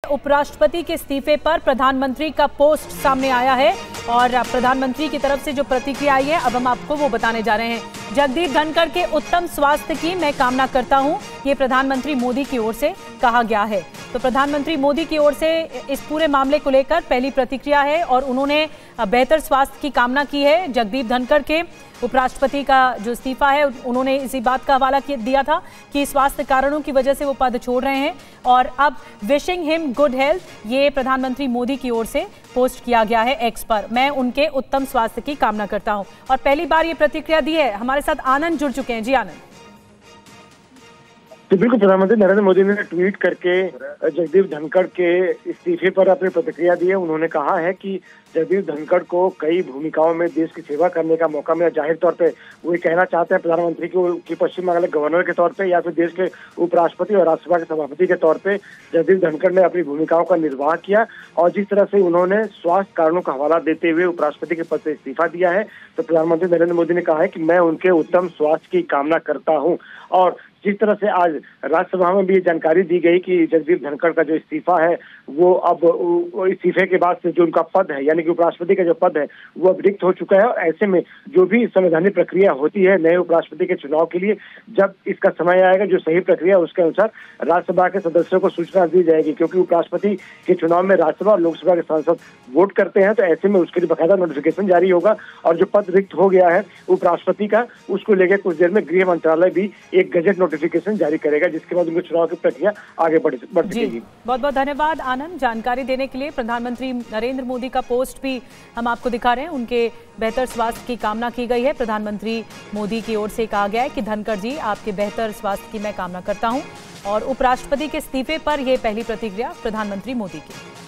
उपराष्ट्रपति के इस्तीफे पर प्रधानमंत्री का पोस्ट सामने आया है और प्रधानमंत्री की तरफ से जो प्रतिक्रिया आई है अब हम आपको वो बताने जा रहे हैं। जगदीप धनखड़ के उत्तम स्वास्थ्य की मैं कामना करता हूं, ये प्रधानमंत्री मोदी की ओर से कहा गया है। तो प्रधानमंत्री मोदी की ओर से इस पूरे मामले को लेकर पहली प्रतिक्रिया है और उन्होंने बेहतर स्वास्थ्य की कामना की है। जगदीप धनखड़ के उपराष्ट्रपति का जो इस्तीफा है उन्होंने इसी बात का हवाला दिया था कि स्वास्थ्य कारणों की वजह से वो पद छोड़ रहे हैं और अब विशिंग हिम गुड हेल्थ, ये प्रधानमंत्री मोदी की ओर से पोस्ट किया गया है एक्स पर। मैं उनके उत्तम स्वास्थ्य की कामना करता हूं और पहली बार ये प्रतिक्रिया दी है। हमारे साथ आनंद जुड़ चुके हैं। जी आनंद। तो बिल्कुल, प्रधानमंत्री नरेंद्र मोदी ने ट्वीट करके जगदीप धनखड़ के इस्तीफे पर अपनी प्रतिक्रिया दी है। उन्होंने कहा है कि जगदीप धनखड़ को कई भूमिकाओं में देश की सेवा करने का मौका मिला। जाहिर तौर पे वो ये कहना चाहते हैं प्रधानमंत्री की पश्चिम बंगाल के गवर्नर के तौर पे या फिर देश के उपराष्ट्रपति और राज्यसभा के सभापति के तौर पे जगदीप धनखड़ ने अपनी भूमिकाओं का निर्वाह किया और जिस तरह से उन्होंने स्वास्थ्य कारणों का हवाला देते हुए उपराष्ट्रपति के पद से इस्तीफा दिया है, तो प्रधानमंत्री नरेंद्र मोदी ने कहा है कि मैं उनके उत्तम स्वास्थ्य की कामना करता हूँ। और जिस तरह से आज राज्यसभा में भी ये जानकारी दी गई कि जगदीप धनखड़ का जो इस्तीफा है वो अब इस्तीफे के बाद से जो उनका पद है यानी कि उपराष्ट्रपति का जो पद है वो अब रिक्त हो चुका है। और ऐसे में जो भी संवैधानिक प्रक्रिया होती है नए उपराष्ट्रपति के चुनाव के लिए, जब इसका समय आएगा जो सही प्रक्रिया उसके अनुसार राज्यसभा के सदस्यों को सूचना दी जाएगी, क्योंकि उपराष्ट्रपति के चुनाव में राज्यसभा और लोकसभा के सांसद वोट करते हैं। तो ऐसे में उसके लिए बाकायदा नोटिफिकेशन जारी होगा और जो पद रिक्त हो गया है उपराष्ट्रपति का उसको लेकर कुछ देर में गृह मंत्रालय भी एक गजट नोटिफिकेशन जारी करेगा, जिसके बाद उनके चुनाव की प्रक्रिया आगे बढ़ सकेगी। बहुत बहुत धन्यवाद आनंद जानकारी देने के लिए। प्रधानमंत्री नरेंद्र मोदी का पोस्ट भी हम आपको दिखा रहे हैं, उनके बेहतर स्वास्थ्य की कामना की गई है। प्रधानमंत्री मोदी की ओर से कहा गया है कि धनखड़ जी आपके बेहतर स्वास्थ्य की मैं कामना करता हूं और उपराष्ट्रपति के इस्तीफे पर यह पहली प्रतिक्रिया प्रधानमंत्री मोदी की।